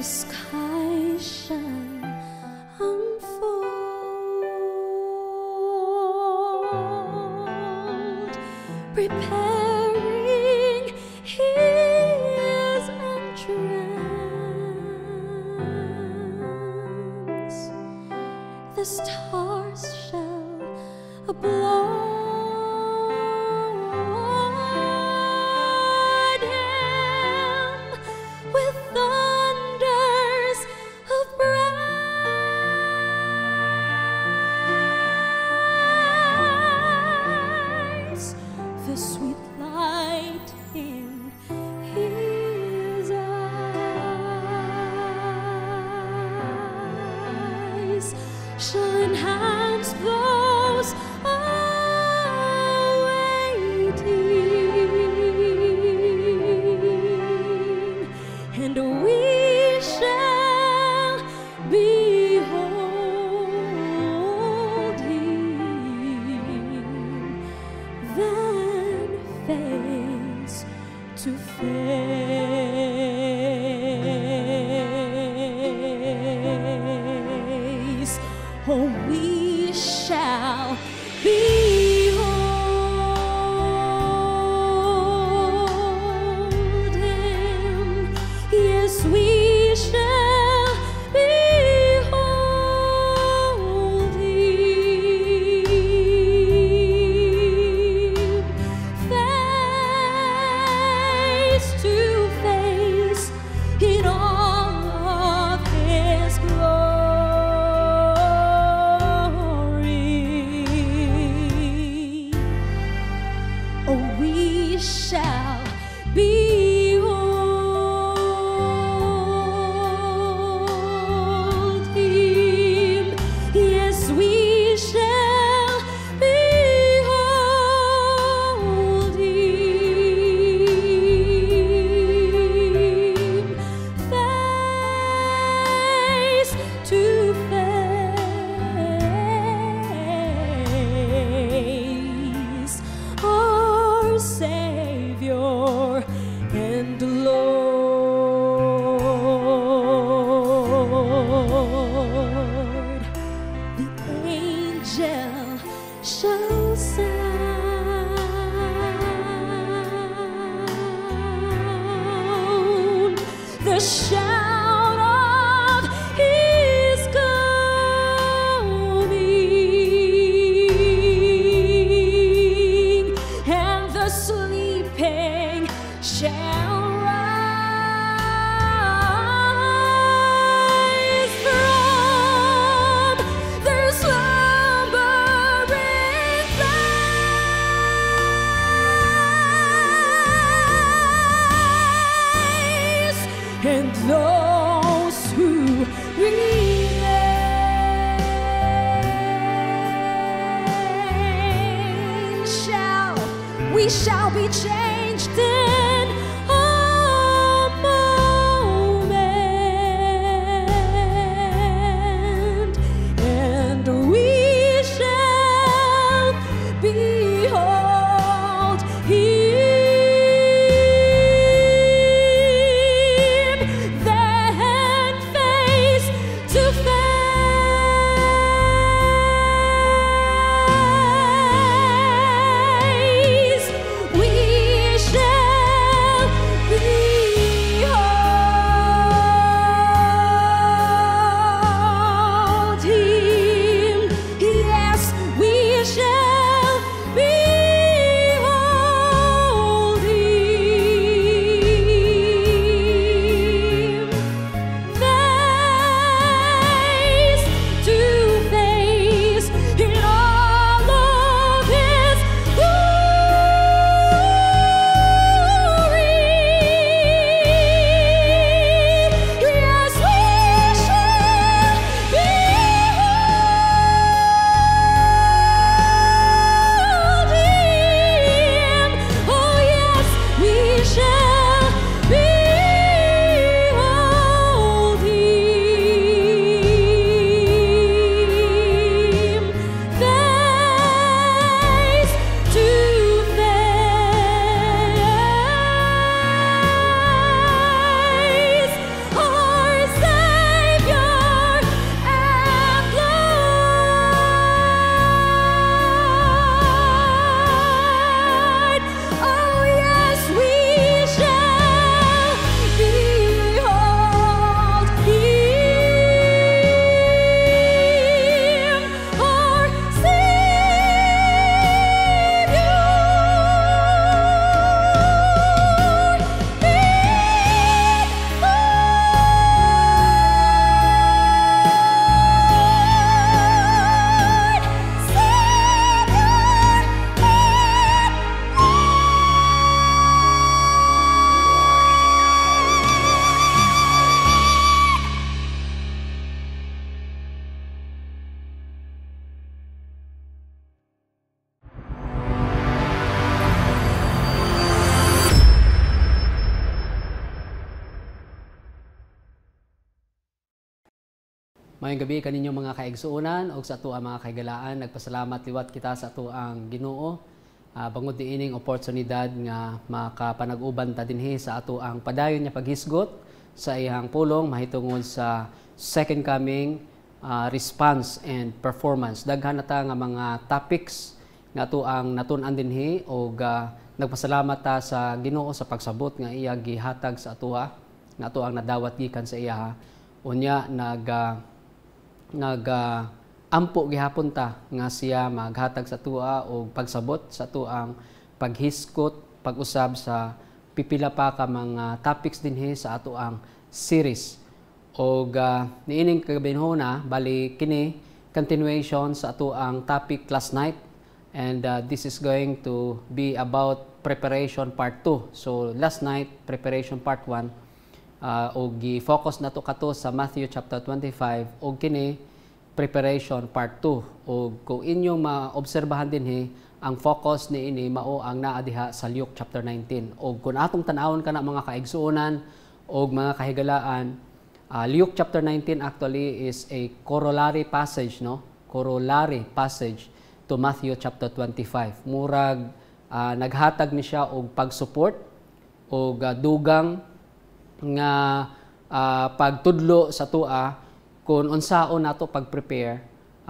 the sky shall unfold, preparing his entrance. The stars shall applaud him with thunders of praise. The sweet light in his eyes shall enhance those awaiting, and we shall behold him then face to face. Oh, we shall behold him. Yes, we shall behold him face to face in all of his glory. Oh, we shall behold him. Yes, we shall behold him face to face. Our Savior and Lord. The angel shall sound the shout of his coming, and the sleeping shall rise from their slumbering place, and those who remain we shall be changed in a moment, and we shall behold him then face to face. We shall Mayong gabi kaninyo mga kaigsuonan o sa ato ang mga kaigalaan. Nagpasalamat liwat kita sa ato ang Ginoo. Bangod diining oportunidad nga makapanag-uban ta dinhi sa ato ang padayon niya paghisgot sa iyang pulong mahitungod sa second coming, response and performance. Daghan na ta nga mga topics nga ato ang natun-an dinhi o nagpasalamat ta sa Ginoo sa pagsabot nga iya gihatag sa ato nga ato ang nadawat gikan sa iya. Unya ampo gihapon ta nga siya maghatag sa tuwa o pagsabot sa tuang paghiskot, pag-usab sa pipila pa ka mga topics dinhi sa ato ang series. O niining kagabinhona bali kini continuation sa ato ang topic last night, and this is going to be about preparation part 2. So last night preparation part 1 o gi-focus na to kato sa Matthew chapter 25 o kini preparation part 2. O kung inyong maobserbahan dinhi, ang focus ni ini mao ang naa diha sa Luke chapter 19. O kung atong tan-awon kana mga kaigsuonan o mga kahigalaan, Luke chapter 19 actually is a corollary passage, no? Corollary passage to Matthew chapter 25. Murag naghatag ni siya og pag-support o dugang nga pagtudlo sa tua kung unsaon nato pag-prepare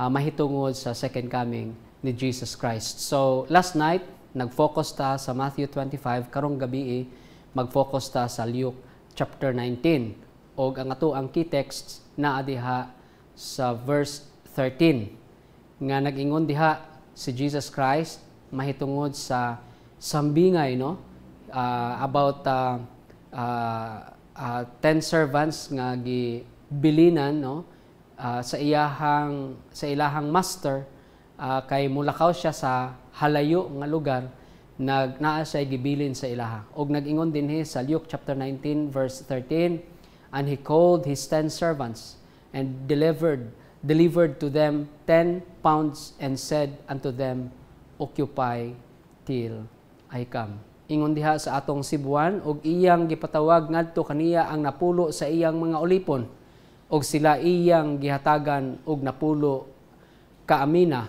mahitungod sa second coming ni Jesus Christ. So last night nag-focus ta sa Matthew 25, karong gabi mag-focus ta sa Luke chapter 19. Og ang ato ang key texts naa diha sa verse 13 nga nag-ingon diha si Jesus Christ mahitungod sa sambingay, no? About 10 servants nga gibilinan, no? Sa ilahang master, kay mulakaw siya sa halayo nga lugar, naa siya gibilin sa ilaha. Og nag-ingon dinhi sa Luke chapter 19 verse 13, and he called his 10 servants and delivered to them 10 pounds and said unto them, occupy till I come. Ingon diha sa atong Sibuan, og iyang gipatawag ngadto kaniya ang napulo sa iyang mga ulipon, og sila iyang gihatagan og napulo kaamina,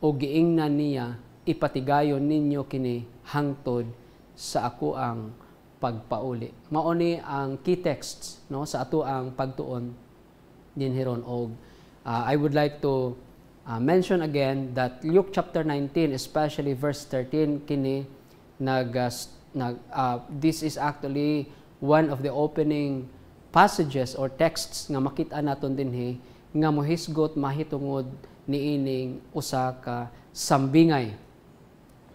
og giingnan niya, ipatigayon ninyo kini hangtod sa ako ang pagpauli. Mao ni ang key texts, no, sa ato ang pagtuon dinhiron. Og I would like to mention again that Luke chapter 19, especially verse 13, kini this is actually one of the opening passages or texts nga makita naton dinhi nga mohisgot mahitungod niining usa ka sambingay.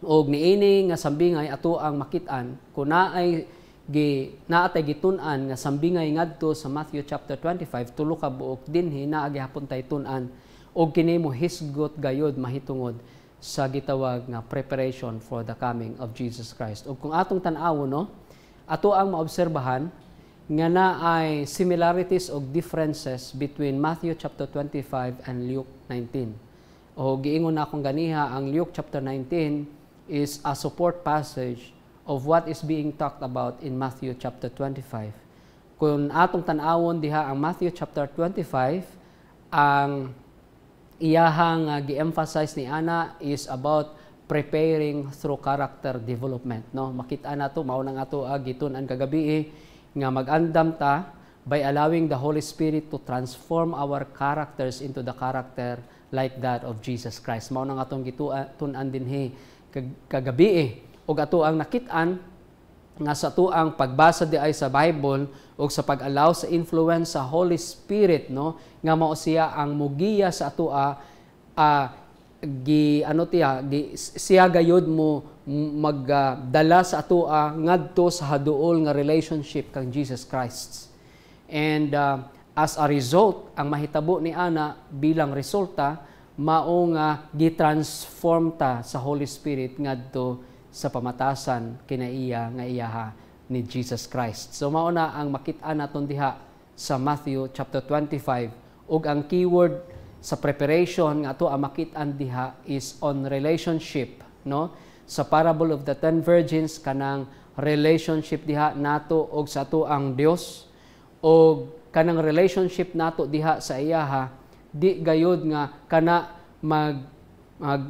Og niini nga sambingay ato ang makitaan kung naatay gitun-an nga sambingay ngadto sa Matthew chapter 25, tulo ka buok dinhi naa gihapon tay tun-an og kini mohisgot gayud mahitungod sa gitawag nga preparation for the coming of Jesus Christ. Og kung atong tan-awon, no, ato ang maobserbahan nga naay similarities og differences between Matthew chapter 25 and Luke 19. O giingon na akong ganiha, ang Luke chapter 19 is a support passage of what is being talked about in Matthew chapter 25. Kung atong tan-awon diha ang Matthew chapter 25, ang iyahang gi-emphasize ni ana is about preparing through character development, no? Makita nato mao nang ato gitun-an kagabi nga mag-andam ta by allowing the Holy Spirit to transform our characters into the character like that of Jesus Christ. Mao nang atong gitun-an dinhi kagabi og ato ang nakit-an nga sa tuang pagbasa di ay sa Bible o sa pag-allow sa influence sa Holy Spirit, no, nga mao siya ang mugiya sa atoa siya gayud mo magdala sa atoa ngadto sa haduol nga relationship kang Jesus Christ. And as a result, ang mahitabo ni ana bilang resulta mao nga gitransform ta sa Holy Spirit ngadto sa pamatasan kinaiya nga iyaha ni Jesus Christ. So mao na ang makit-an naton diha sa Matthew chapter 25, ug ang keyword sa preparation nga ato ang makit-an diha is on relationship, no? Sa parable of the 10 virgins kanang relationship diha nato og sa ato ang Dios, og kanang relationship nato diha sa iyaha di gayud nga kana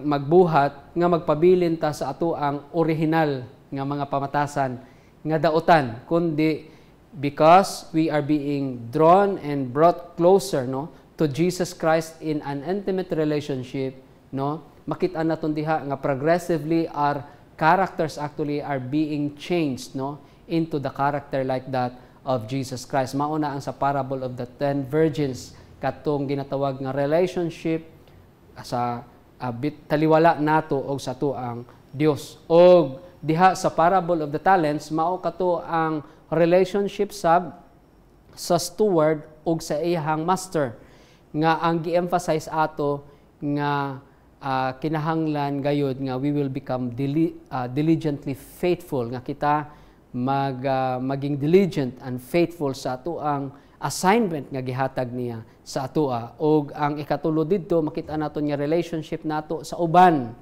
magbuhat nga magpabilin ta sa ato ang original nga mga pamatasan nga daotan, kundi because we are being drawn and brought closer, no, to Jesus Christ in an intimate relationship, no, makita naton diha nga progressively our characters actually are being changed, no, into the character like that of Jesus Christ. Mauna ang sa parable of the 10 virgins katong ginatawag nga relationship sa taliwala nato og sa tuang Dios. Og diha sa parable of the talents mao kato ang relationship sa steward ug sa iyang master nga ang gi-emphasize ato nga kinahanglan gayud nga we will become diligently faithful, nga kita maging diligent and faithful sa ato ang assignment nga gihatag niya sa atoa. Og ang ikatulo didto makita naton nga relationship nato sa uban,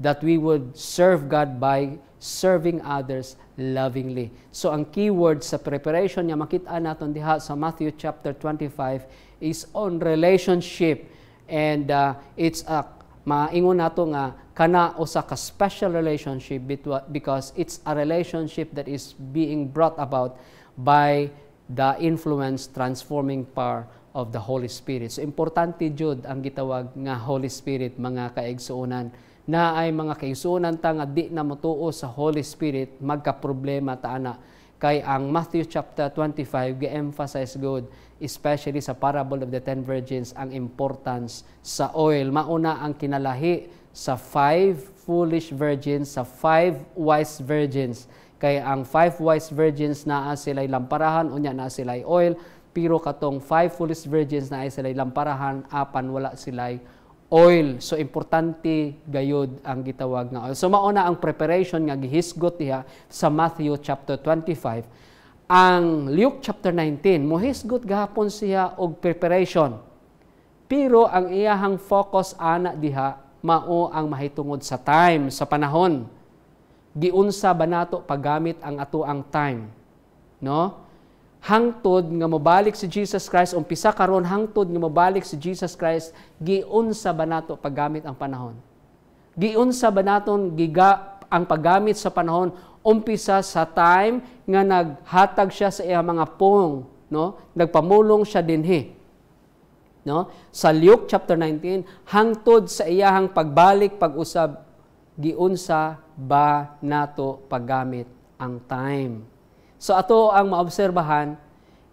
that we would serve God by serving others lovingly. So ang keyword sa preparation niya makita naton diha sa Matthew chapter 25 is on relationship, and it's a maingon nato nga kana usa ka special relationship because it's a relationship that is being brought about by the influence transforming power of the Holy Spirit. So importante jud ang gitawag nga Holy Spirit, mga kaigsuonan, na ay mga kaigsuonan ta nga di na motuo sa Holy Spirit magka-problema ta ana. Kay ang Matthew chapter 25 gi-emphasize good, especially sa parable of the 10 virgins, ang importance sa oil. Mauna ang kinalahi sa 5 foolish virgins sa 5 wise virgins. Kay ang 5 wise virgins naa sila'y lamparahan, unya naa sila'y oil, pero katong 5 foolish virgins naa sila'y lamparahan, apan wala sila'y oil. So importante gayud ang gitawag nga oil. So mauna ang preparation nga gihisgot diha sa Matthew chapter 25. Ang Luke chapter 19 mohisgot gahapon siya og preparation. Pero ang iyahang focus ana diha mao ang mahitungod sa time, sa panahon. Giunsa ba nato paggamit ang ato ang time, no? Hangtod nga mobalik si Jesus Christ, umpisa karon hangtod nga mobalik si Jesus Christ, giunsa ba nato paggamit ang panahon? Giunsa ba naton ang paggamit sa panahon umpisa sa time nga naghatag siya sa iyang mga pong, no? Nagpamulong siya dinhi, no? Sa Luke chapter 19 hangtod sa iyahang pagbalik pag-usab, giunsa ba nato paggamit ang time? So ato ang maobserbahan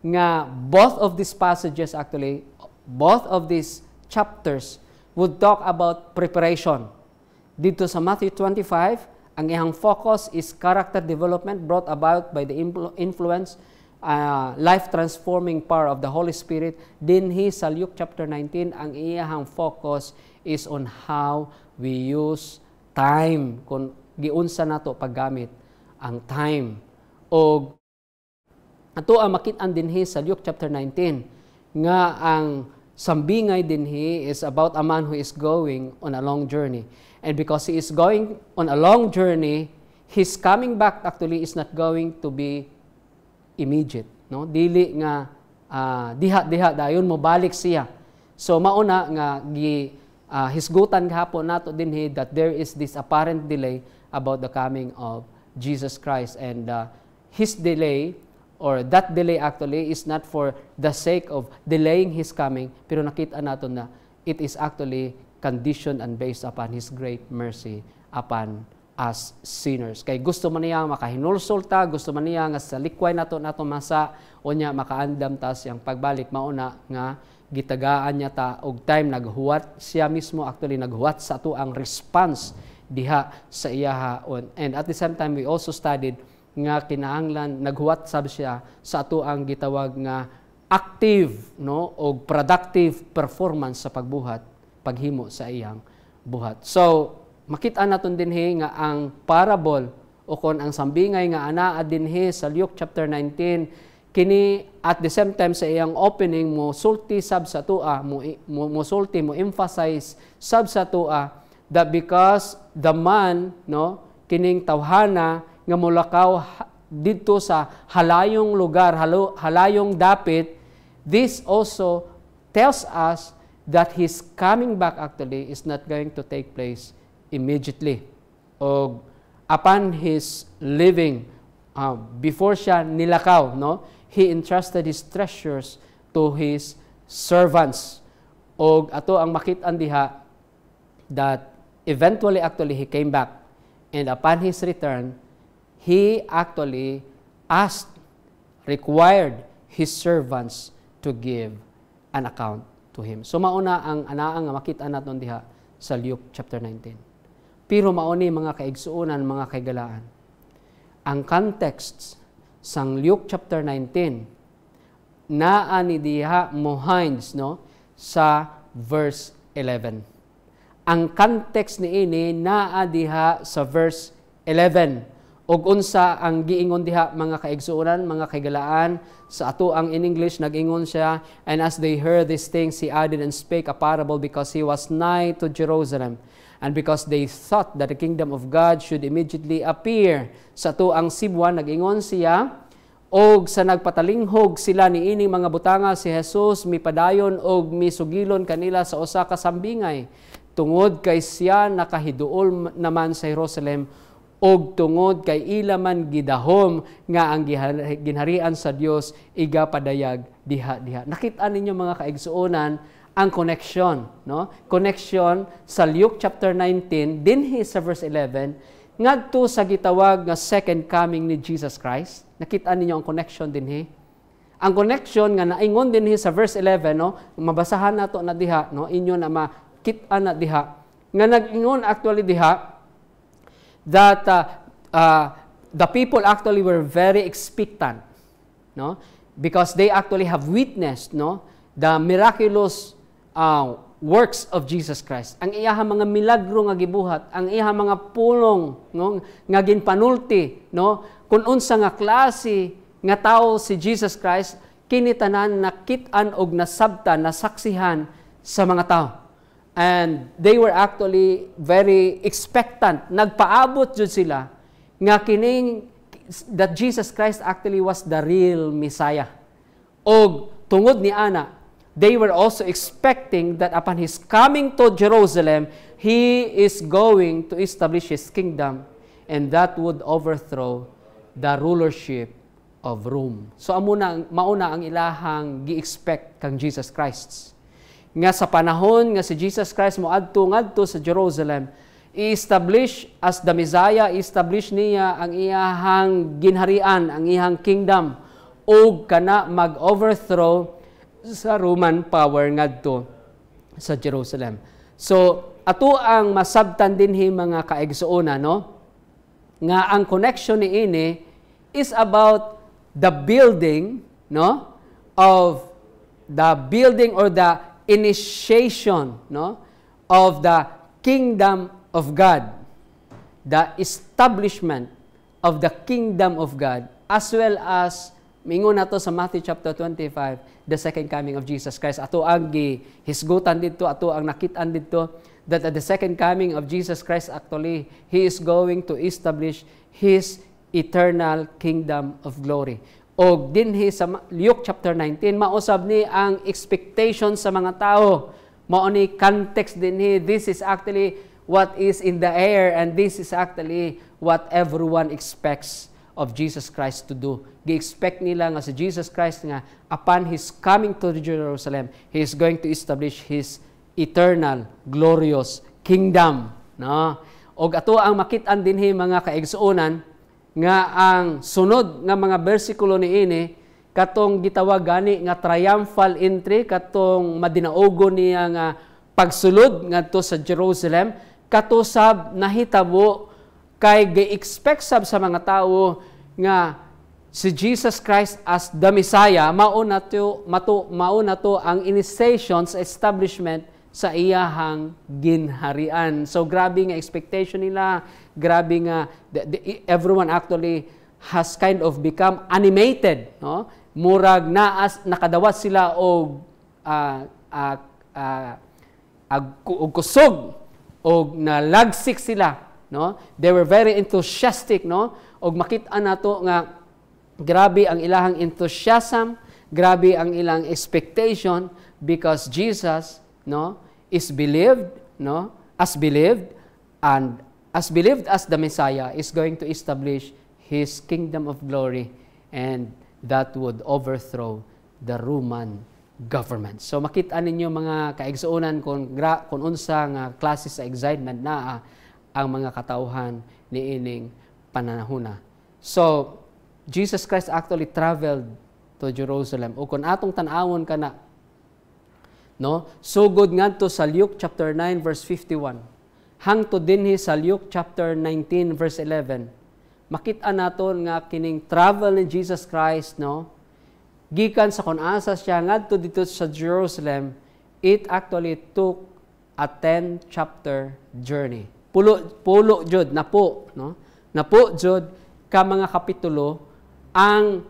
nga both of these passages actually, both of these chapters would talk about preparation. Dito sa Matthew 25, ang iyang focus is character development brought about by the influence, life-transforming power of the Holy Spirit. Dinhi sa Luke chapter 19, ang iyang focus is on how we use time, kung giunsa nato paggamit ang time. O ato ang makit-an dinhi sa Luke chapter 19 nga ang sambingay dinhi is about a man who is going on a long journey. And because he is going on a long journey, his coming back actually is not going to be immediate, no? Dili nga diha dayon mo balik siya. So mauna nga hisgutan gahapon nato dinhi that there is this apparent delay about the coming of Jesus Christ, and his delay, or that delay actually is not for the sake of delaying his coming, pero nakita nato na it is actually conditioned and based upon his great mercy upon us sinners. Kay gusto man niya makahinulsol ta, gusto man niya nga sa likway nato masa, o niya makaandam ta siyang pagbalik, mauna nga gitagaan niya ta og time naghuwat siya mismo, actually naghuwat sa ato ang response diha sa iyaha. And at the same time we also studied nga kinahanglan naghuwat sab siya sa ato ang gitawag nga active, no, o productive performance sa pagbuhat, paghimo sa iyang buhat. So makita naton dinhi nga ang parable o kon ang sambingay nga anaa dinhi sa Luke chapter 19, kini at the same time sa iyang opening mo sulti sab sa tua, mo sulti mo emphasize sab sa tua that because the man, no, kining tawhana nga mulakaw dito sa halayong lugar, halayong dapit, this also tells us that His coming back actually is not going to take place immediately. O upon His living, before siya nilakaw, no? He entrusted His treasures to His servants. O ato ang makit-an diha that eventually actually He came back. And upon His return, He actually required His servants to give an account to Him. So mauna ang anaang nga makita naton diha sa Luke chapter 19. Pero mauni mga kaigsuonan, mga kaigalaan. Ang context sang Luke chapter 19 naa ni diha mohinds no sa verse 11. Ang context ni ini naa diha sa verse 11. Og unsa ang giingon diha mga kaigsuonan, mga kaigalaan, sa ato ang in English nag-ingon siya, and as they heard these things, he added and spake a parable because he was nigh to Jerusalem, and because they thought that the kingdom of God should immediately appear. Sa ato ang Sibwan nag-ingon siya, og sa nagpatalinghog sila ni ining mga butanga si Jesus mipadayon og misugilon kanila sa usa ka sambingay, tungod kay siya nakahiduol naman sa Jerusalem, og tungod kay ila man gidahom nga ang ginharian sa Dios iga padayag diha-diha. Nakita ninyo mga kaigsuonan ang connection, no? Connection sa Luke chapter 19 dinhi sa verse 11 ngadto sa gitawag nga second coming ni Jesus Christ. Nakita ninyo ang connection dinhi. Ang connection nga naingon dinhi sa verse 11, no? Mabasahan nato na diha, no? Inyo na makita na diha nga nag-ingon actually diha that the people actually were very expectant, no? Because they actually have witnessed, no, the miraculous works of Jesus Christ. Ang iyahang mga milagro nga gibuhat, ang iyahang mga pulong, no, nga ginpanulti, no, kun unsa nga klase nga tawo si Jesus Christ, kini tanan nakit-an og nasabtan, nasaksihan sa mga tao. And they were actually very expectant. Nagpaabot jud sila nga kining that Jesus Christ actually was the real Messiah. Og tungod ni ana, they were also expecting that upon His coming to Jerusalem, He is going to establish His kingdom, and that would overthrow the rulership of Rome. So mauna ang ilahang gi-expect kang Jesus Christ. Nga sa panahon nga si Jesus Christ moadto ngadto sa Jerusalem, i-establish as the Messiah, i-establish niya ang iyahang ginharian, ang iyahang kingdom, o kana mag-overthrow sa Roman power ngadto sa Jerusalem. So ato ang masabtan dinhi mga kaigsuonan, no, nga ang connection ni ini is about the building, no, of the building or the initiation, no, of the kingdom of God, the establishment of the kingdom of God, as well as mingon nato sa Matthew chapter 25, the second coming of Jesus Christ. Ato ang hisgutan dito, ato ang nakitaan dito, that at the second coming of Jesus Christ actually He is going to establish His eternal kingdom of glory. O dinhi sa Luke chapter 19, mausab ni ang expectation sa mga tao. Mao ni context dinhi. This is actually what is in the air, and this is actually what everyone expects of Jesus Christ to do. Gi-expect nila nga si Jesus Christ nga upon His coming to Jerusalem, He is going to establish His eternal, glorious kingdom. No? O ato ang makit-an dinhi mga kaigsuonan, nga ang sunod nga mga bersikulo ni ini katong gitawag gani nga triumphal entry, katong madinaogo niya nga pagsulod ngadto sa Jerusalem, katusab nahitabo kay gi-expect sab sa mga tao nga si Jesus Christ as the Messiah mauna to ang initiation sa establishment sa iyahang ginharian. So grabe nga expectation nila, grabe nga everyone actually has kind of become animated, no? Murag nakadawat sila og kusog og nalagsik sila, no? They were very enthusiastic, no? Og makita nato nga grabe ang ilahang enthusiasm, grabe ang ilang expectation because Jesus no, is believed, no, as believed as the Messiah is going to establish His kingdom of glory, and that would overthrow the Roman government. So makita ninyo mga kaigsuonan kung unsa nga klase sa excitement naa ang mga katauhan niining panahona. So Jesus Christ actually traveled to Jerusalem. O kung atong tan-awon kana, no, sugod ngadto sa Luke chapter 9 verse 51 hangtod dinhi sa Luke chapter 19 verse 11, makita naton nga kining travel ni Jesus Christ, no, gikan sa kung asa siya ngadto dito sa Jerusalem, it actually took a 10-chapter journey. Pulo jud napo, no? Napo jud ka mga kapitulo ang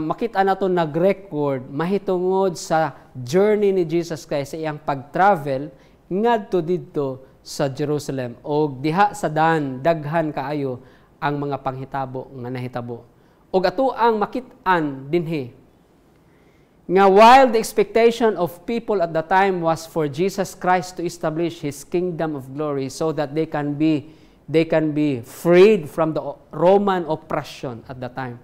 makita naton nag-record mahitungod sa journey ni Jesus Christ sa iyang pag-travel ngadto didto sa Jerusalem, o diha sa daghan kaayo ang mga panghitabo nga nahitabo. Og ato ang makit-an dinhi nga while the expectation of people at the time was for Jesus Christ to establish His kingdom of glory so that they can be freed from the Roman oppression at the time.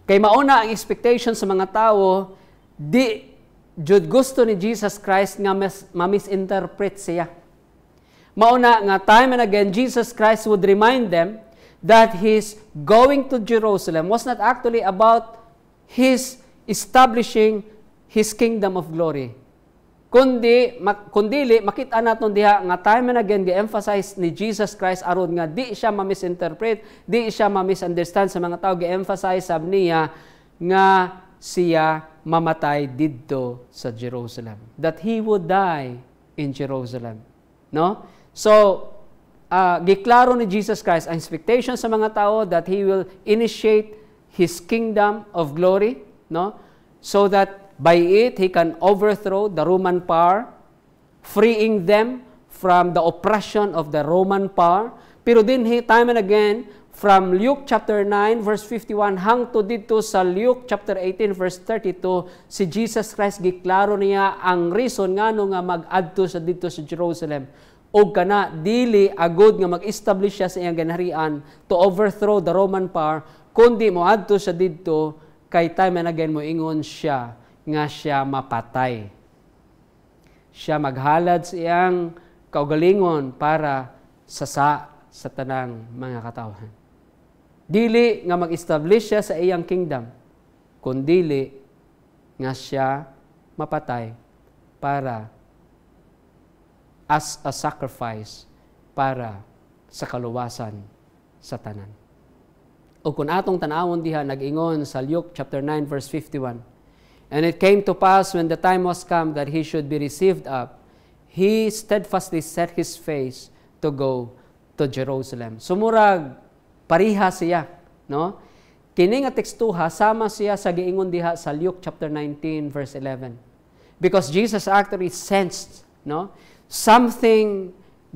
Kay mauna ang expectation sa mga tao, di jud gusto ni Jesus Christ nga ma-misinterpret siya. Mauna nga time and again, Jesus Christ would remind them that His going to Jerusalem was not actually about His establishing His kingdom of glory. Kundili, makita naton diha nga time and again gi-emphasize ni Jesus Christ aron nga di siya ma-misinterpret, di siya ma-misunderstand sa mga tao, gi-emphasize sab niya nga siya mamatay didto sa Jerusalem. That He would die in Jerusalem. No? So, giklaro ni Jesus Christ ang expectation sa mga tao that He will initiate His kingdom of glory, no? So that by it, He can overthrow the Roman power, freeing them from the oppression of the Roman power. Pero din, time and again, from Luke chapter 9, verse 51, hangtod dito sa Luke chapter 18, verse 32, si Jesus Christ, giklaro niya ang reason nga nga mag-adto sa dito sa Jerusalem. O kana, dili agod nga mag-establish siya sa iyang ganarian to overthrow the Roman power, kundi mo adto siya dito, kay time and again mo ingon siya nga siya mapatay. Siya maghalad sa iyang kaugalingon para sa tanang mga katawhan. Dili nga mag-establish siya sa iyang kingdom, kundili nga siya mapatay para as a sacrifice para sa kaluwasan sa tanan. O kung atong tanawon diha, nag-ingon sa Luke chapter 9 verse 51, and it came to pass when the time was come that He should be received up, He steadfastly set His face to go to Jerusalem. Sumurag pariha siya, no? Kini nga tekstuha sama siya sa giingon diha sa Luke chapter 19 verse 11. Because Jesus actually sensed, no, something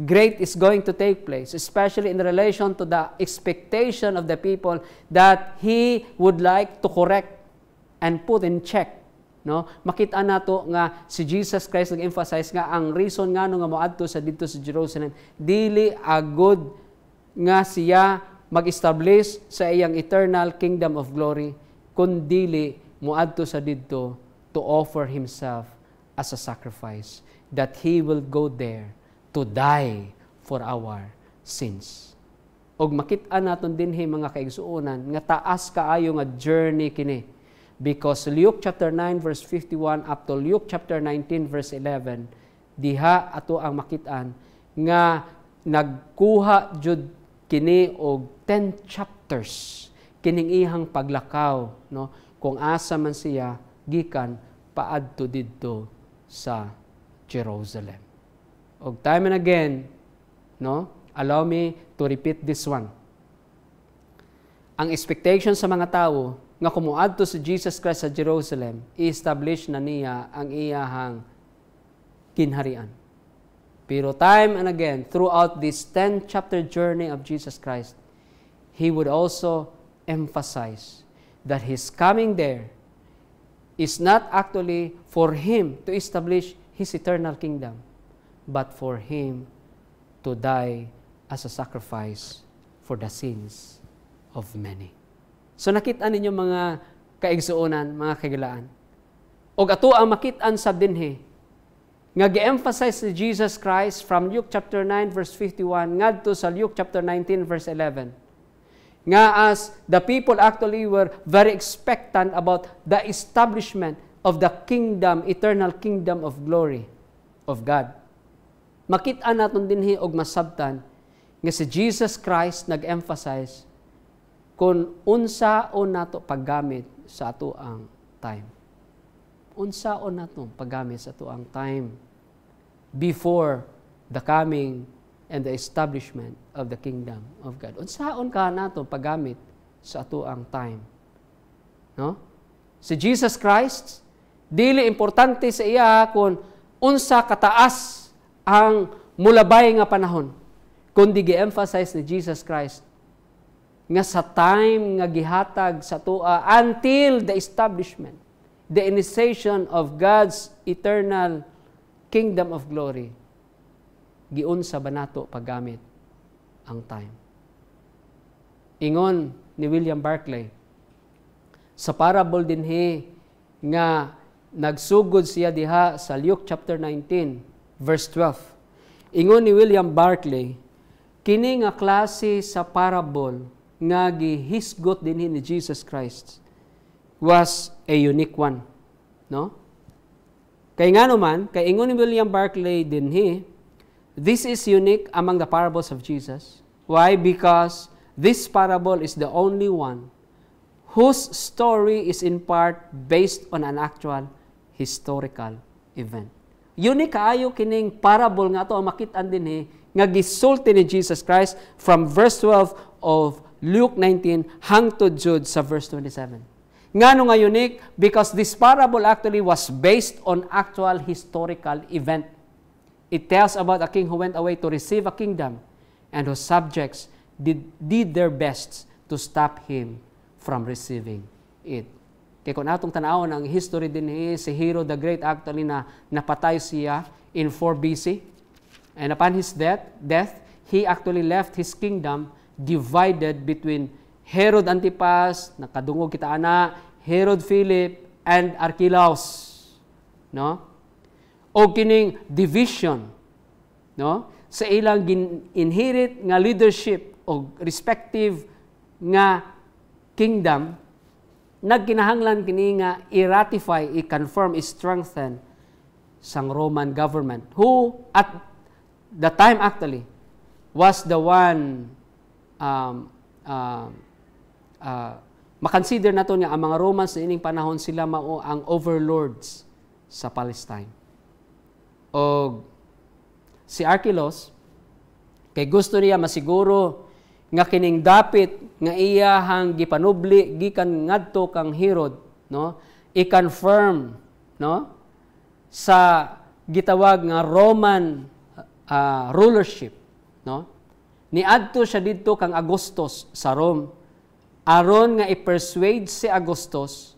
great is going to take place, especially in relation to the expectation of the people that He would like to correct and put in check. No? Makita nato nga si Jesus Christ nag-emphasize nga ang reason nga nga moadto sa dito sa Jerusalem, dili agud nga siya mag-establish sa iyang eternal kingdom of glory, kundili moadto sa dito to offer Himself as a sacrifice, that He will go there to die for our sins. Og makita naton dinhi mga kaigsuonan nga taas kaayo nga journey kini, because Luke chapter 9 verse 51 up to Luke chapter 19 verse 11, diha ato ang makitaan nga nagkuha jud kini og 10 chapters kining ihang paglakaw, no, kung asa man siya gikan paadto didto sa Jerusalem. Og time and again, no, allow me to repeat this one. Ang expectation sa mga tao nga kumuadto si Jesus Christ sa Jerusalem, i-establish na niya ang iyahang kinharian. Pero time and again, throughout this 10-chapter journey of Jesus Christ, He would also emphasize that His coming there is not actually for Him to establish His eternal kingdom, but for Him to die as a sacrifice for the sins of many. So nakita ninyo mga kaigsuonan, mga kagilaan. Og ato ang makitaan sab dinhi nga gi-emphasize ni Jesus Christ from Luke chapter 9 verse 51 ngadto sa Luke chapter 19 verse 11. Nga as the people actually were very expectant about the establishment of the kingdom, eternal kingdom of glory of God. Makita naton dinhi og masabtan nga si Jesus Christ nag-emphasize kung unsaon nato paggamit sa ato ang time. Unsaon nato paggamit sa ato ang time before the coming and the establishment of the kingdom of God. Unsaon ka nato paggamit sa ato ang time. No? Si Jesus Christ, dili importante sa iya kung unsa kataas ang mulabay nga panahon, kundi gi-emphasize ni Jesus Christ nga sa time nga gihatag sa tua until the establishment, the initiation of God's eternal kingdom of glory, giunsa ba nato paggamit ang time. Ingon ni William Barclay, sa parable dinhi nga nagsugod siya diha sa Luke chapter 19, verse 12. Ingon ni William Barclay, kini nga klase sa parable nga gihisgot dinhi ni Jesus Christ was a unique one. No? Kay nga naman, kay ingon ni William Barclay dinhi, this is unique among the parables of Jesus. Why? Because this parable is the only one whose story is in part based on an actual historical event. Unique kaayo kining parable nga to ang makit-an dinhi nga gisulti ni Jesus Christ from verse 12 of Luke 19 hangtod jud sa verse 27. Ngano nga unique? Because this parable actually was based on actual historical event. It tells about a king who went away to receive a kingdom and whose subjects did their best to stop him from receiving it. Kaya kung atong tanawon ang history din si Herod the Great actually na napatay siya in 4 BC. And upon his death, he actually left his kingdom divided between Herod Antipas, nakadungog kita ana, Herod Philip, and Archelaus. No? O kining division, no? Sa ilang inherit nga leadership o respective nga kingdom, nagkinahanglan kini nga i-ratify, i-confirm, i-strengthen sang Roman government, who at the time actually was the one makonsider nato nga ang mga Romans sa ining panahon sila mao ang overlords sa Palestine. O si Archelaus, kay gusto niya masiguro nga kining dapit nga iyahang gipanubli gikan ngadto kang Herod, no, i-confirm, no, sa gitawag nga Roman rulership, no. Niadto siya didto kang Augustus sa Rome aron nga i-persuade si Augustus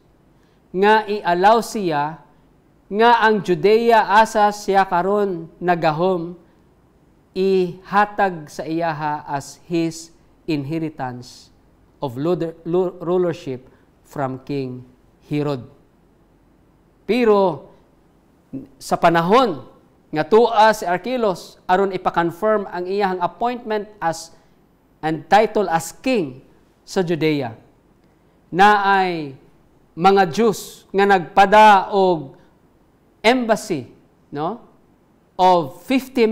nga i-allow siya nga ang Judea asa siya karon nagahom ihatag sa iyaha as his inheritance of rulership from King Herod. Pero sa panahon nga tua si Archelaus aron ipa-confirm ang iyang appointment as and title as king sa Judea, na ay mga Jews nga nagpada og embassy, no, of 50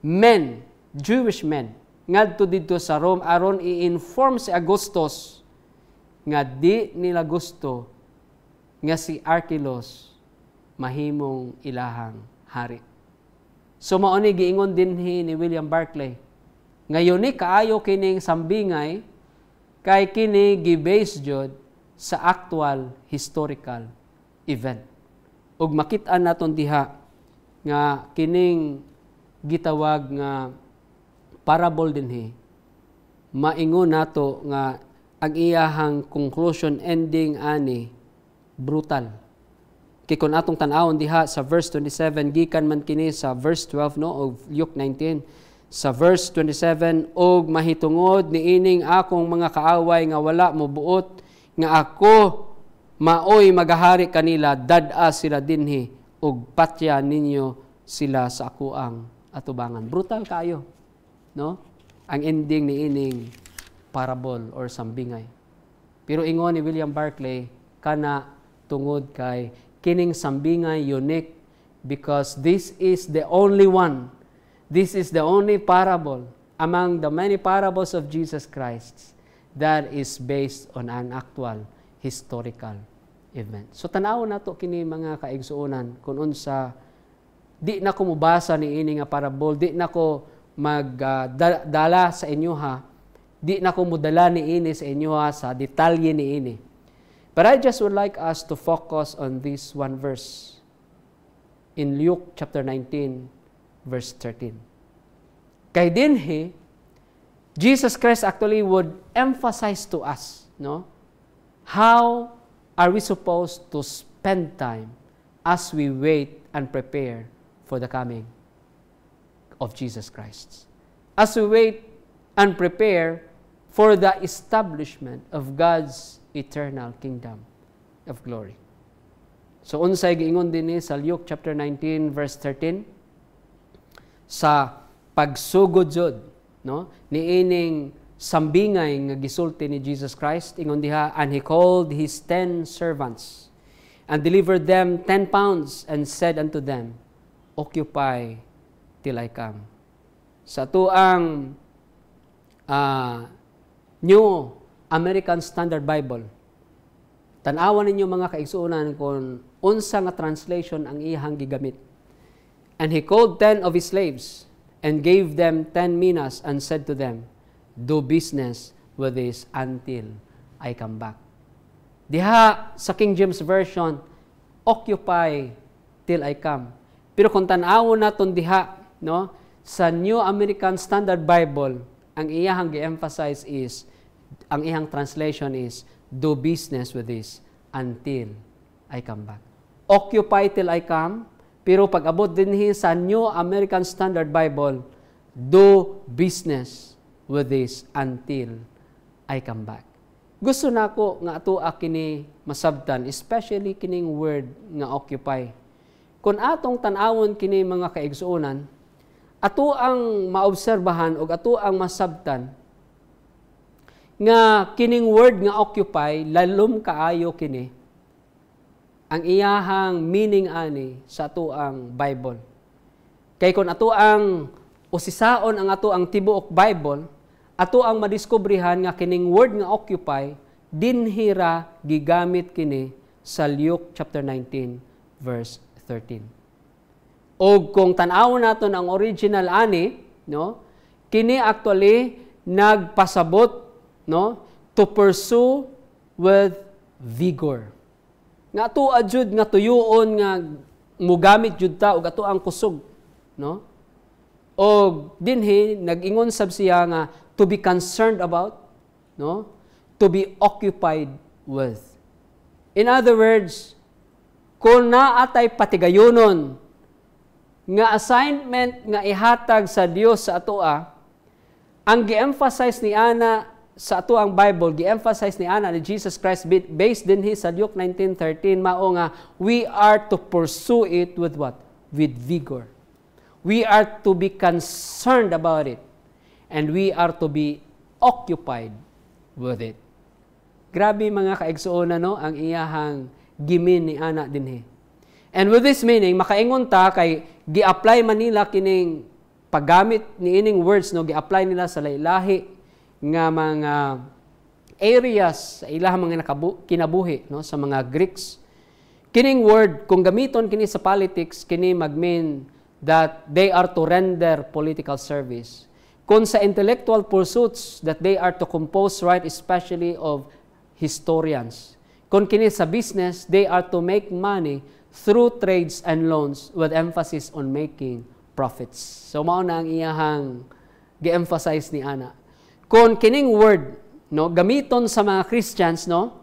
men, Jewish men, ngadto didto sa Rome aron i-inform si Augustus nga di nila gusto nga si Archelaus mahimong ilahang hari. So mao ni giingon dinhi ni William Barclay, ngayon ni kaayo kining sambingay kay kini gi-base jud sa actual historical event. Ug makit-an naton diha nga kining gitawag nga parable dinhi, maingon nato nga ang iyahang conclusion ending ani brutal. Kay kung atong tan-awon diha sa verse 27 gikan man kini sa verse 12 no of Luke 19. Sa verse 27, og mahitungod niining akong mga kaaway nga wala mobuot nga ako maoy magahari kanila, dad-a sila dinhi og patya ninyo sila sa akuang atubangan. Brutal kayo, no? Ang ending niining parable or sambingay. Pero ingon ni William Barclay kana tungod kay kining sambingay unique because this is the only one. This is the only parable among the many parables of Jesus Christ that is based on an actual historical event. So tanaw nato kini mga kaigsuonan kung unsa di na ko mubasa ni ini nga parable, di na ko magdala sa inyo ha, di na ko mudala ni ini sa inyo ha sa detalye ni ini. But I just would like us to focus on this one verse in Luke chapter 19 verse 13. Kay dinhi, Jesus Christ actually would emphasize to us, no? How are we supposed to spend time as we wait and prepare for the coming of Jesus Christ? As we wait and prepare for the establishment of God's eternal kingdom of glory. So unsay giingon dinhi sa Luke chapter 19 verse 13, sa pagsugod jud no niining sambingay nga gisulti ni Jesus Christ, ingon diha, and he called his 10 servants and delivered them 10 pounds and said unto them, occupy till I come. Sa tuang New American Standard Bible, tan-awan ninyo mga kaigsuonan kung unsa nga translation ang iyang gigamit. And he called 10 of his slaves and gave them 10 minas and said to them, do business with this until I come back. Diha sa King James Version, occupy till I come. Pero kung tan-awon naton diha, no, sa New American Standard Bible, ang iyang gi-emphasize is, ang iyang translation is, do business with this until I come back. Occupy till I come. Pero pag-abot dinhi sa New American Standard Bible, do business with this until I come back. Gusto nako nga atoa kini masabtan, especially kining word nga occupy. Kung atong tan-awon kini mga kaigsuonan, ato ang maobserbahan o ato ang masabtan nga kining word nga occupy, lalom kaayo kini ang iyahang meaning ani sa ato ang Bible. Kay kung ato ang usisaon ang ato ang tibuok Bible, ato ang madiskubrihan nga kining word nga occupy, dinhira gigamit kini sa Luke chapter 19 verse 13. O kung tan-awon naton ang original ani, no, kini actually nagpasabot, no, to pursue with vigor. Nga ato adjud nga tuyoon nga mugamit jud ta og ato ang kusog, no? Og dinhi nag-ingon sab siya nga to be concerned about, no? To be occupied with. In other words, kung naatay patigayonon nga assignment nga ihatag sa Dios sa atoa, ang gi-emphasize ni ana sa ato ang Bible, gi-emphasize ni ana ni Jesus Christ based din sa Luke 19:13 mao nga we are to pursue it with what? With vigor. We are to be concerned about it and we are to be occupied with it. Grabe mga kaigsuonan, no, ang iyahang gimin ni ana dinhi. And with this meaning, makaingon ta kay gi-apply man nila kining paggamit ni ining words, no, gi-apply nila sa lahi nga mga areas sa ilang mga kinabuhi, no, sa mga Greeks. Kining word, kung gamiton kini sa politics, kini mag-mean that they are to render political service. Kung sa intellectual pursuits, that they are to compose right, especially of historians. Kung kini sa business, they are to make money through trades and loans with emphasis on making profits. So mao na ang iyahang gi-emphasize ni ana. Kung kining word, no, gamiton sa mga Christians, no,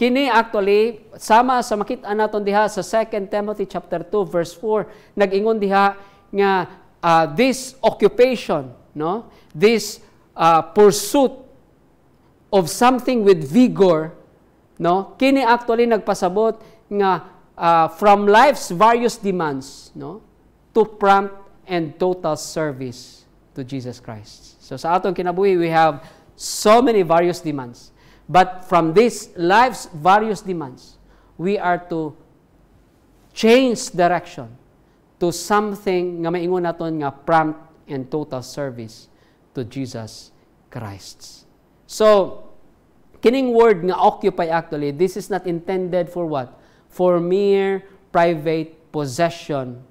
kini actually sama sa makita naton diha sa 2 Timothy chapter 2 verse 4 nag-ingon diha nga this occupation, no, this pursuit of something with vigor, no, kini actually nagpasabot nga from life's various demands, no, to prompt and total service to Jesus Christ. So sa atong kinabuhi, we have so many various demands. But from this life's various demands, we are to change direction to something nga maingon naton nga prompt and total service to Jesus Christ. So, kining word nga occupy actually, this is not intended for what? For mere private possession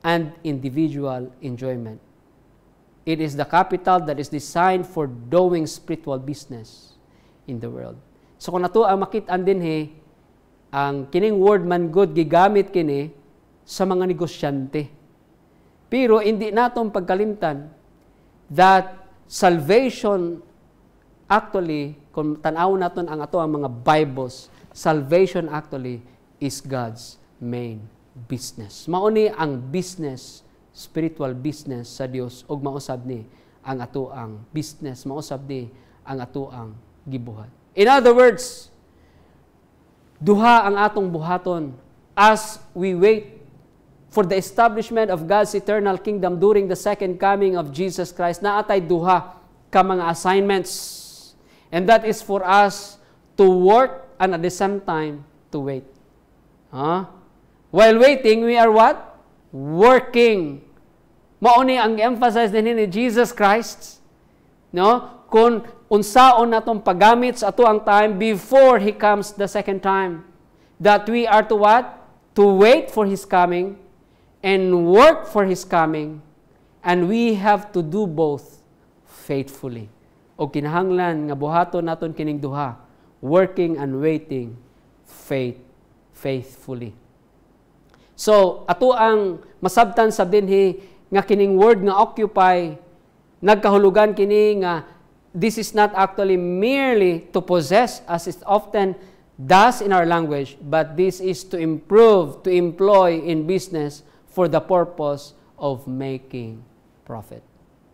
and individual enjoyment. It is the capital that is designed for doing spiritual business in the world. So kung nato ang makit-an dinhi, ang kining word man good gigamit kini sa mga negosyante. Pero hindi natong pagkalimtan that salvation actually, kung tanaw naton ang ato ang mga Bibles, salvation actually is God's main business. Mauni ang business, spiritual business sa Dios ug mausab ni ang ato ang business, mausab ni ang ato ang gibuhat. In other words, duha ang atong buhaton as we wait for the establishment of God's eternal kingdom during the second coming of Jesus Christ. Naatay duha ka mga assignments, and that is for us to work and at the same time to wait. While waiting, we are what? Working. Mauni ang emphasize din ni Jesus Christ, no? Kung unsaon natong paggamit sa ato ang time before He comes the second time. That we are to what? To wait for His coming and work for His coming. And we have to do both faithfully. O kinahanglan nga buhaton naton kining duha, working and waiting faithfully. So, ato ang masabtan sa dinhi nga kining word nga occupy, nagkahulugan kini nga this is not actually merely to possess as it often does in our language, but this is to improve, to employ in business for the purpose of making profit.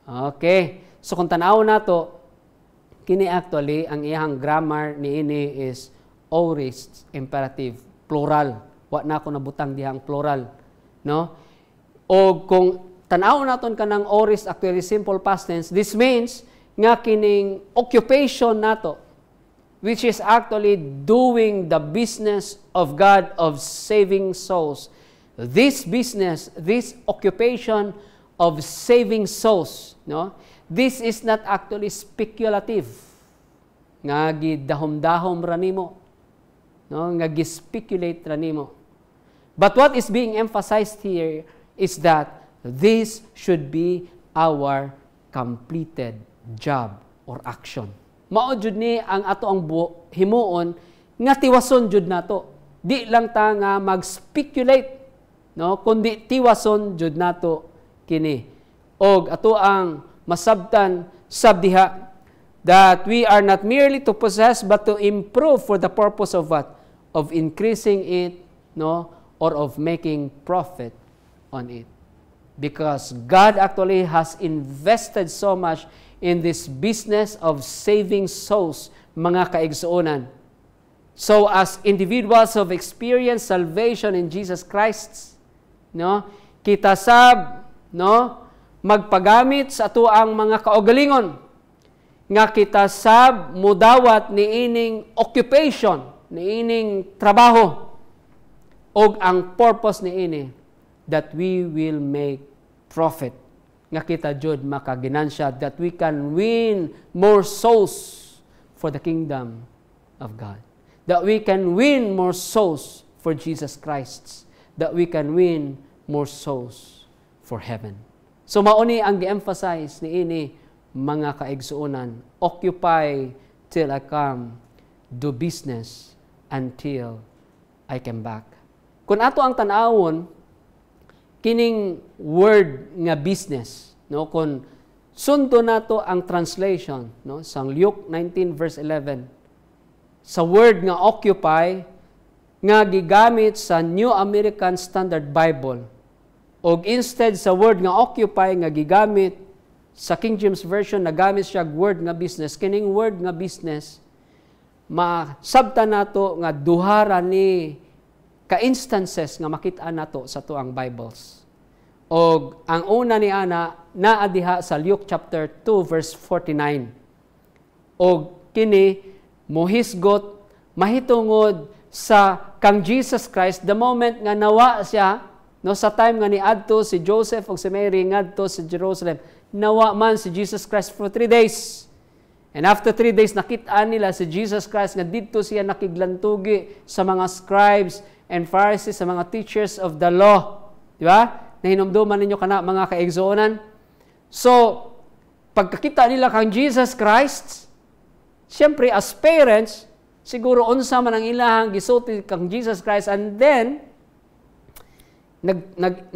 Okay. So, kung tanaw nato, kini actually, ang iyang grammar ni ini is aorist imperative, plural. Wa na ako nabutang dihang plural, no? O kung tanaw naton kanang aorist actually simple past tense, this means nga kining occupation nato, which is actually doing the business of God of saving souls. This business, this occupation of saving souls, no? This is not actually speculative. Nga gidahom-dahom ra nimo, no? Nga gi-speculate ra nimo. But what is being emphasized here is that this should be our completed job or action. Mao jud ni ang ato ang himuon nga tiwason jud nato. Di lang ta nga mag-speculate, no, kundi tiwason jud nato kini. Og ato ang masabtan sabdiha that we are not merely to possess but to improve for the purpose of what? Of increasing it, no, or of making profit on it. Because God actually has invested so much in this business of saving souls, mga kaigsuonan. So as individuals of experience salvation in Jesus Christ, no, kita sab, no, magpagamit sa ato ang mga kaugalingon nga kita sab mudawat ni ining occupation, ni ining trabaho, og ang purpose ni ini that we will make profit, nga kita jud makaginansya, that we can win more souls for the kingdom of God, that we can win more souls for Jesus Christ, that we can win more souls for heaven. So mauni ang gi-emphasize ni ini mga kaigsuonan, occupy till I come, do business until I come back. Kung ato ang tanawon kining word nga business, no, kung sundo nato ang translation, no, sang Luke 19 verse 11, sa word nga occupy nga gigamit sa New American Standard Bible o instead sa word nga occupy nga gigamit sa King James Version nagamit siya word nga business. Kining word nga business masabta nato nga duhara ni ka-instances nga makita nato sa tuang Bibles. O ang una ni ana naa diha sa Luke chapter 2 verse 49. O kini mohisgot mahitungod sa kang Jesus Christ the moment nga nawa siya no sa time nga niadto si Joseph ug si Mary ngadto sa Jerusalem nawa man si Jesus Christ for 3 days. And after 3 days nakita nila si Jesus Christ nga didto siya nakiglantugi sa mga scribes and Pharisees, sa mga teachers of the law. Di ba? Nahinumduman ninyo kana mga kaigsuonan. So, pagkakita nila kang Jesus Christ, siyempre as parents, siguro unsa man ang ilahang gisulti kang Jesus Christ, and then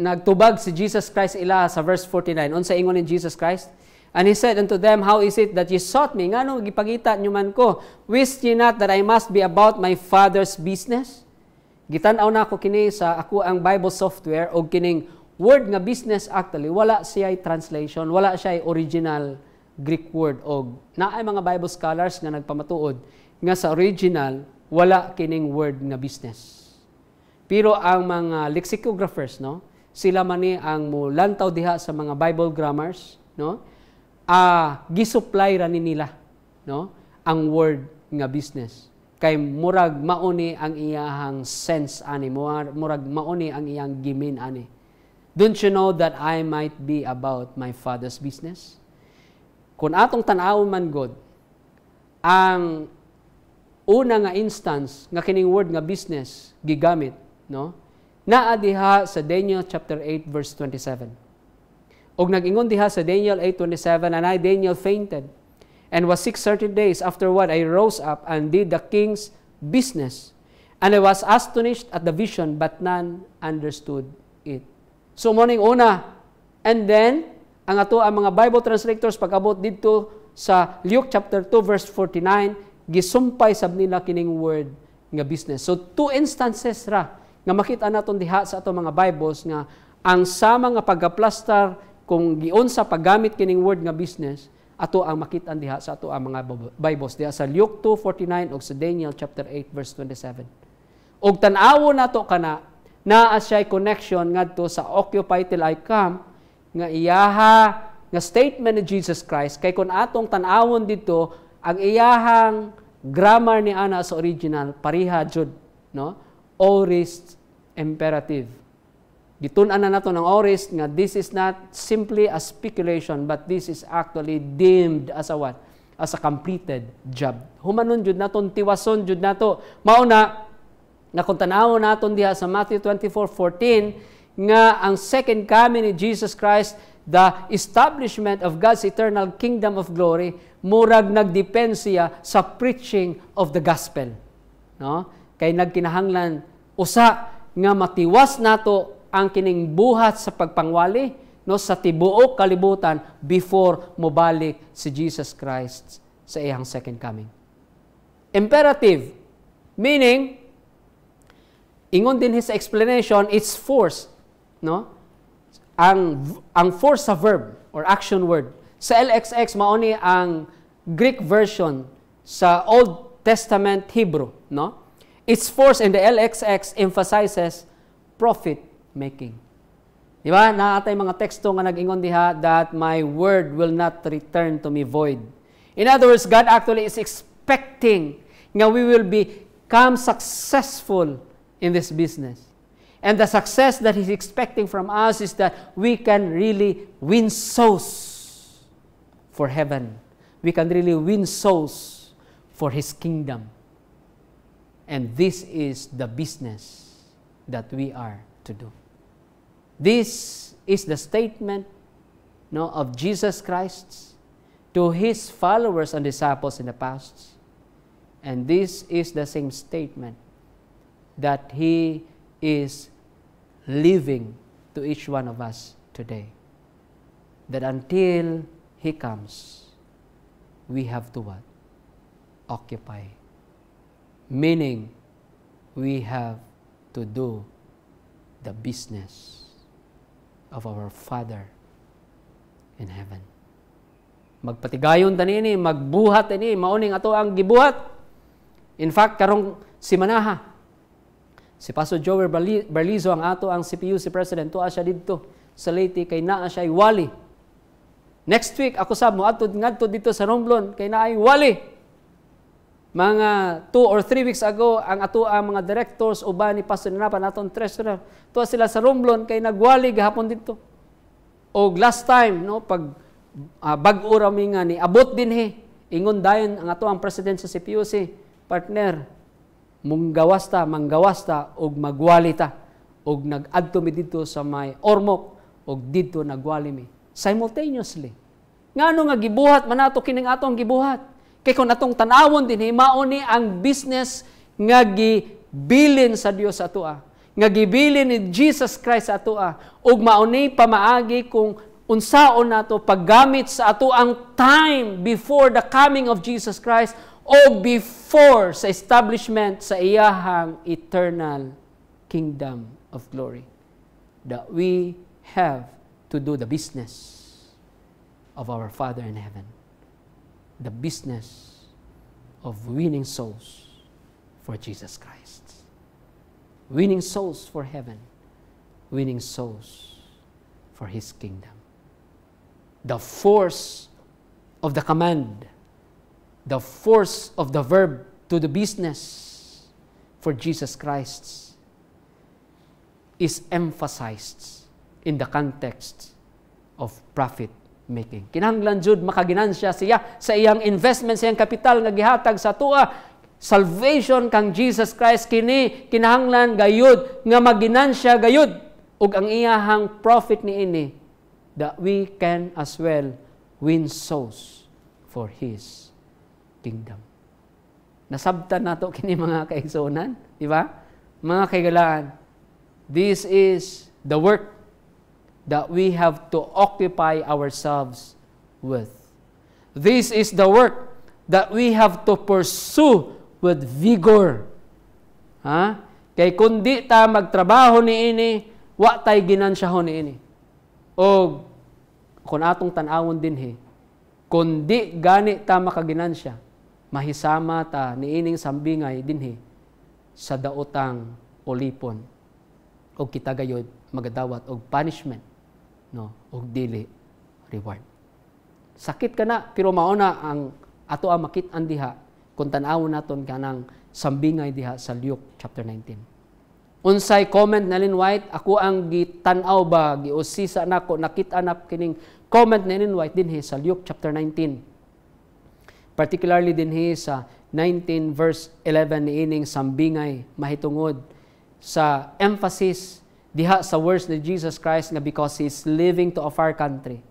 nagtubag si Jesus Christ ila sa verse 49. Unsa ingon ni Jesus Christ? And he said unto them, how is it that ye sought me? Ngano gipangita nyo man ko? Wist ye not that I must be about my Father's business? Gitan-aw na ako kini sa ako ang Bible software o kining word nga business actually wala siya translation, wala siya original Greek word og naay mga Bible scholars nga nagpamatuod nga sa original wala kining word nga business. Pero ang mga lexicographers no, sila man ni ang mulantaw diha sa mga Bible grammars no, gisupply ra ni nila no ang word nga business. Kay murag mauni ang iyahang sense ani, murag mauni ang iyang gimin ani. Don't you know that I might be about my Father's business? Kung atong tan-awon man God, ang una nga instance nga kining word nga business gigamit, no? Naa diha sa Daniel chapter 8 verse 27. Og nag-ingon diha sa Daniel 8:27, and I Daniel fainted and was sick 30 days. Afterward I rose up and did the king's business. And I was astonished at the vision, but none understood it. So morning una. And then, ang ato ang mga Bible translators pag-abot dito sa Luke chapter 2 verse 49, gisumpay sab nila kining word nga business. So two instances ra nga makita naton diha sa ato mga Bibles nga ang sama nga pagaplastar kung giunsa paggamit kining word nga business ato ang makita diha sa ato ang mga Bibles diha sa Luke 2:49 ug sa Daniel chapter 8 verse 27. Og tan-awon nato kana naa siya connection ngadto sa occupy till I come nga iyaha nga statement ni Jesus Christ kay kun atong tan-awon dito ang iyahang grammar ni ana sa original pareha jud no aorist imperative. Gitun-an na nato ng aorist nga this is not simply a speculation but this is actually deemed as a what? As a completed job. Humanon jud naton tiwason jud nato. Mauna nga kung tan-awon naton diha sa Matthew 24:14 nga ang second coming ni Jesus Christ, the establishment of God's eternal kingdom of glory, murag nagdepend siya sa preaching of the gospel. No? Kay nagkinahanglan usa nga matiwas nato ang kining buhat sa pagpangwali no sa tibuok kalibutan before mobalik si Jesus Christ sa iyang second coming. Imperative, meaning ingon din his explanation, it's force, no? Ang force sa verb or action word. Sa LXX mauni ang Greek version sa Old Testament Hebrew, no? Its force in the LXX emphasizes profit making. Di ba? Naatay mga teksto nga nag-ingon diha that my word will not return to me void. In other words, God actually is expecting nga we will become successful in this business. And the success that He's expecting from us is that we can really win souls for heaven. We can really win souls for His kingdom. And this is the business that we are to do. This is the statement of Jesus Christ to His followers and disciples in the past. And this is the same statement that He is living to each one of us today. That until He comes, we have to what? Occupy Meaning, we have to do the business of our Father in heaven. Magpatigayon tanini, magbuhat ini, mauning ato ang gibuhat. In fact, karong simanaha, si Pastor Joel Barlizo ang ato ang CPUC President, tuwa siya dito sa Leyte, kay naa siya wali. Next week, ako sab mo ngadto dito sa Romblon, kay naa wali. Mga 2 or 3 weeks ago, ang ato ang mga directors uban ni Pastor Nanapan, atong treasurer, tuwa sila sa Romblon, kay nagwali gahapon dito. O last time, no, pag bag-o rami nga ni abot din ingon dayon ang ato ang president sa CPUC, partner, manggawasta og magwali ta og nag-adto mi dito sa may Ormoc og dito nagwali mi simultaneously. Ngano nga gibuhat man nato kining atong gibuhat? Kay kun atong tan-awon din mao ni ang business nga gibilin sa Dios sa atoa, nga gibilin ni Jesus Christ sa atoa, ug mao ni pamaagi kung unsaon nato paggamit sa ato ang time before the coming of Jesus Christ o before sa establishment sa iyahang eternal kingdom of glory. That we have to do the business of our Father in heaven. The business of winning souls for Jesus Christ. Winning souls for heaven. Winning souls for His kingdom. The force of the command, the force of the verb to the business for Jesus Christ is emphasized in the context of profit making. Kinahanglan jud makaginansya siya sa iyang investment, sa iyang kapital nga gihatag sa tuwa. Salvation kang Jesus Christ kini kinahanglan gayud nga maginansya gayud ug ang iyahang profit niini that we can as well win souls for His kingdom. Nasabtan nato kini mga kaigsuonan, di ba? Mga kaigalaan, this is the work that we have to occupy ourselves with. This is the work that we have to pursue with vigor. Ha? Kay kundi ta magtrabaho niini, wa tay ginansyahon niini. O kung atong tan-awon din kundi gani ta makaginansya, mahisama ta niining sambingay din sa daotang ulipon. O kita gayod magadawat og punishment, no, og dili reward. Sakit ka na, pero mauna ang ato ang makit-an diha kung tan-awon naton kanang sambingay diha sa Luke chapter 19. Unsay comment na Ellen White, ako ang gitan-aw ba, giusisa nako, nakita na kining comment na Ellen White din sa Luke chapter 19. Particularly din sa 19 verse 11 niining sambingay mahitungod sa emphasis diha sa words ni Jesus Christ nga because He's living to a far country.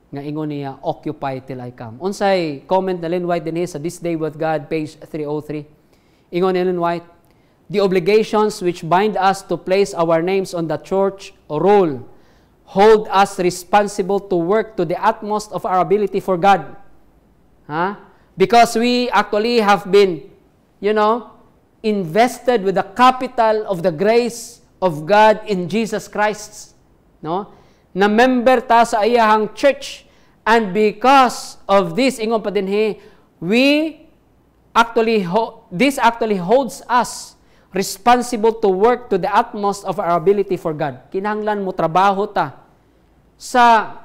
Nga ingon niya, occupy till I come. Unsay comment na Ellen White din sa This Day with God, page 303. Ingon ni Ellen White, the obligations which bind us to place our names on the church roll hold us responsible to work to the utmost of our ability for God. Because we actually have been, invested with the capital of the grace of God in Jesus Christ. No? Na member ta sa iyahang church. And because of this, ingon pa din this actually holds us responsible to work to the utmost of our ability for God. Kinahanglan mo trabaho ta sa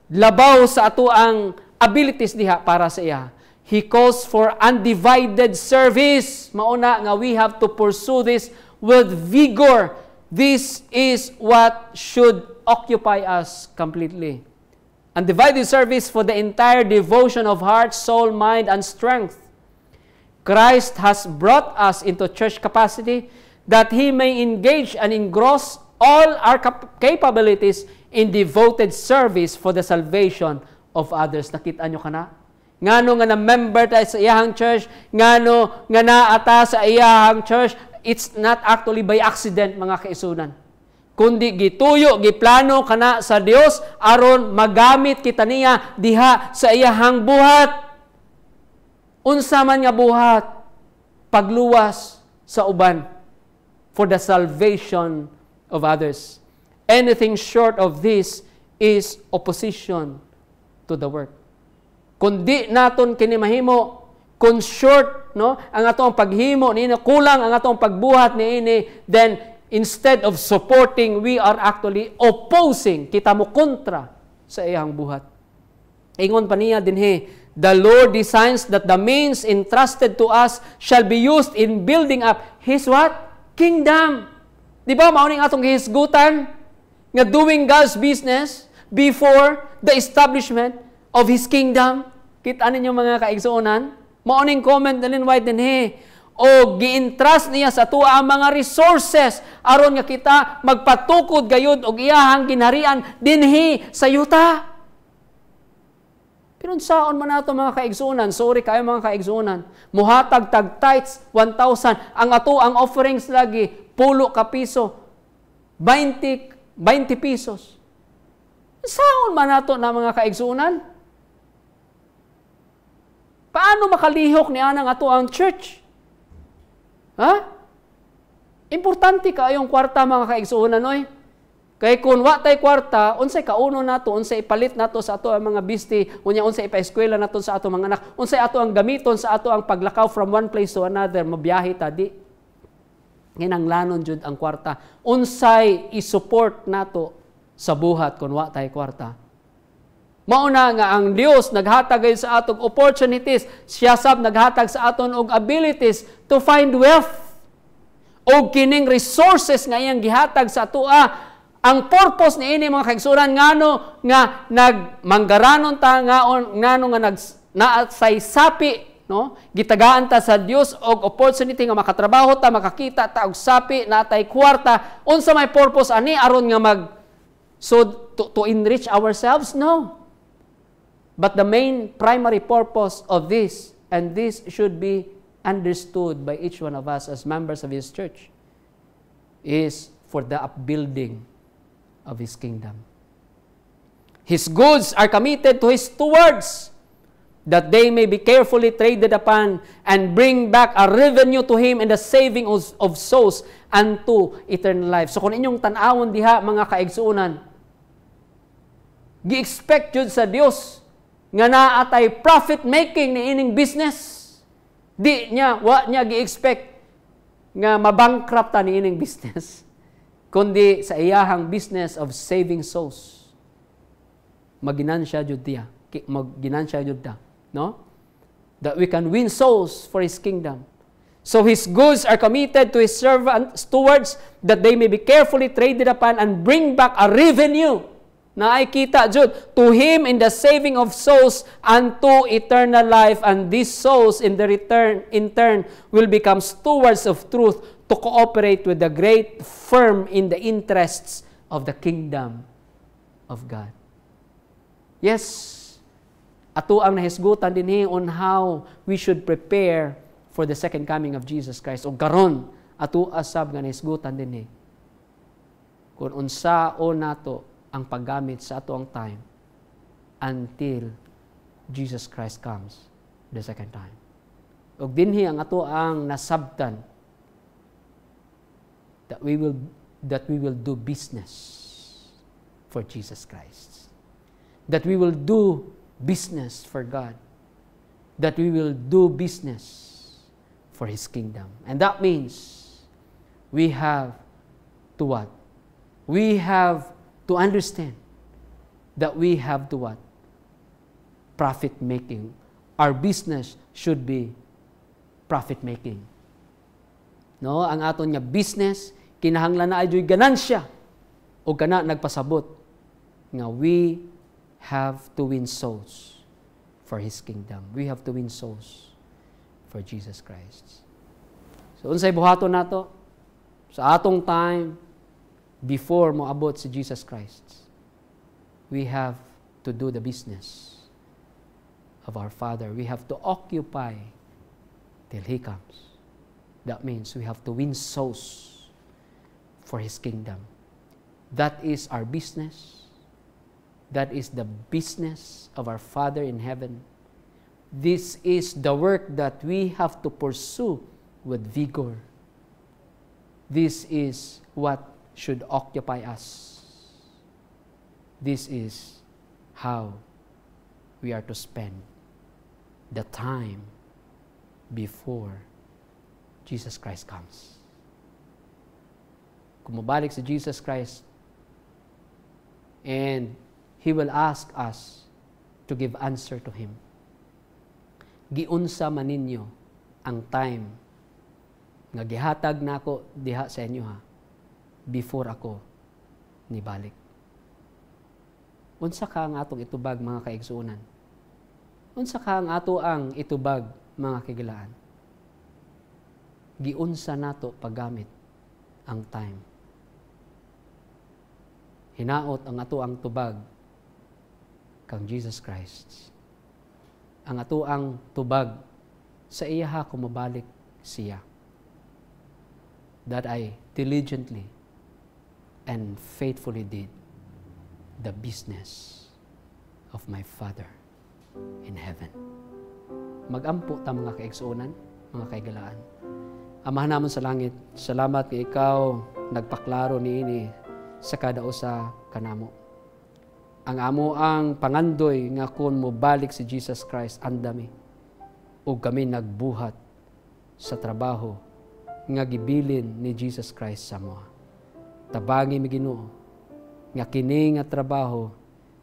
labaw sa ato ang abilities diha para sa iya. He calls for undivided service. Mauna nga we have to pursue this with vigor. This is what should occupy us completely. Undivided service for the entire devotion of heart, soul, mind, and strength. Christ has brought us into church capacity that He may engage and engross all our capabilities in devoted service for the salvation of others. Nakita nyo ka na? Ngano nga na-member tayo sa iyahang church, ngano nga naata sa iyahang church, it's not actually by accident, mga kaisunan. Kundi gituyo, giplano kana sa Dios aron magamit kita niya diha sa iyahang buhat. Unsa man nga buhat? pagluwas sa uban for the salvation of others. Anything short of this is opposition to the work. Kung di naton kini mahimo, kung short, no, ang atong paghimo niini, kulang ang atong pagbuhat niini, then instead of supporting, we are actually opposing. Kita mo kontra sa iyang buhat. Ingon pa niya dinhi, the Lord designs that the means entrusted to us shall be used in building up His what? Kingdom. Di ba mauning atong gihisgutan nga doing God's business before the establishment of His kingdom? Kita ninyo mga kaigsuonan? Mauning comment na White dinhi, o gi-entrust niya sa tuwa ang mga resources aron nga kita magpatukod gayud og iyahang ginharian dinhi sa yuta. Pero saon man nato mga kaigsuonan, sorry kayo mga kaigsuonan, muhatag tag tithes 1,000, ang ato ang offerings lagi 10 ka piso, 20 pesos. Saon man nato na mga kaigsuonan? Paano makalihok niya ng ato ang church? Ha? Importante kayong kwarta mga kaigsuonan, oy. Kay kung wa tay kwarta, unsay kauno nato, unsay ipalit nato sa ato ang mga bisti, unya unsay ipa-eskwela nato sa ato mga anak, unsay ato ang gamiton sa ato ang paglakaw from one place to another, mabiyahe ta di. Nginanglanon jud ang kwarta. Unsay i-support nato sa buhat kung wa tay kwarta. Mauna nga ang Dios naghatag sa atong opportunities, siya sab naghatag sa aton og abilities to find wealth. O kining resources nga iyang gihatag sa atoa, ang purpose niini mga kaigsuonan ngano nga nagmanggaranon ta ngano nga naasay sapi, no? Gitagaan ta sa Dios og opportunity nga makatrabaho ta, makakita ta og sapi natay kwarta. Unsa may purpose ani aron nga to enrich ourselves? No. But the main primary purpose of this, and this should be understood by each one of us as members of His church, is for the upbuilding of His kingdom. His goods are committed to His stewards, that they may be carefully traded upon and bring back a revenue to Him in the saving of souls unto eternal life. So kung inyong tanawon diha mga kaigsuonan, gi-expect yun sa Dios nga naatay profit making ni ining business. Wa niya gi-expect nga mabankrupt ta ni ining business, kundi sa iyahang business of saving souls. Maginansya jud diya, no? That we can win souls for His kingdom. So His goods are committed to His stewards, that they may be carefully traded upon and bring back a revenue na ay kita jud to Him in the saving of souls unto eternal life, and these souls in turn will become stewards of truth to cooperate with the great firm in the interests of the kingdom of God. Yes, ato ang nahisgutan dinhi on how we should prepare for the second coming of Jesus Christ. O karon ato asab nga nahisgutan dinhi kung unsaon nato ang paggamit sa ato ang time until Jesus Christ comes the second time. Og dinhi ang ato ang nasabtan that we will do business for Jesus Christ. That we will do business for God. That we will do business for His kingdom. And that means we have to what? We have to understand that we have to what? Profit making. Our business should be profit making. No, ang aton nga business kinahanglan na ayoy ganansya o kana nagpasabot nga we have to win souls for His kingdom. We have to win souls for Jesus Christ. So unsay buhaton nato sa atong time before moabot si Jesus Christ? We have to do the business of our Father. We have to occupy till He comes. That means we have to win souls for His kingdom. That is our business. That is the business of our Father in heaven. This is the work that we have to pursue with vigor. This is what should occupy us. This is how we are to spend the time before Jesus Christ comes. Kung mabalik si Jesus Christ, and He will ask us to give answer to Him. Giunsa man ninyo ang time nga gihatag nako diha sa inyo before ako nibalik. Unsa ka ang atong itubag mga kaigsuonan? Unsa ka ang ato ang itubag mga kagilaan? Giunsa nato paggamit ang time. Hinaot ang ato ang tubag kang Jesus Christ. Ang ato ang tubag sa iya kung mabalik siya. That I diligently and faithfully did the business of my Father in heaven. Magampo ta mga kaigsuonan, mga kaigalaan. Amahan namon sa langit, salamat nga ikaw nagpaklaro niini sa kada usa kanamo. Ang amo ang pangandoy nga kun mobalik si Jesus Christ andami ug kami nagbuhat sa trabaho nga gibilin ni Jesus Christ sa moa. Tabangi mi Ginoo nga kini nga trabaho,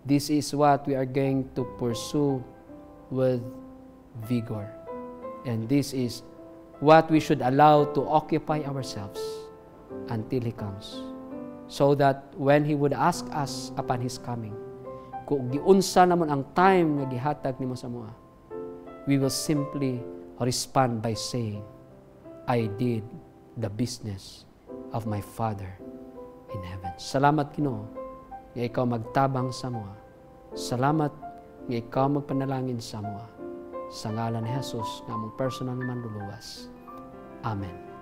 this is what we are going to pursue with vigor. And this is what we should allow to occupy ourselves until He comes. So that when He would ask us upon His coming, kung giunsa namon ang time nga gihatag nimo sa moa, we will simply respond by saying, I did the business of my Father in heaven. Salamat Ginoo nga ikaw magtabang sa moa. Salamat nga ikaw magpanalangin sa moa. Sa ngalan ni Jesus nga among personal nga manluluwas. Amen.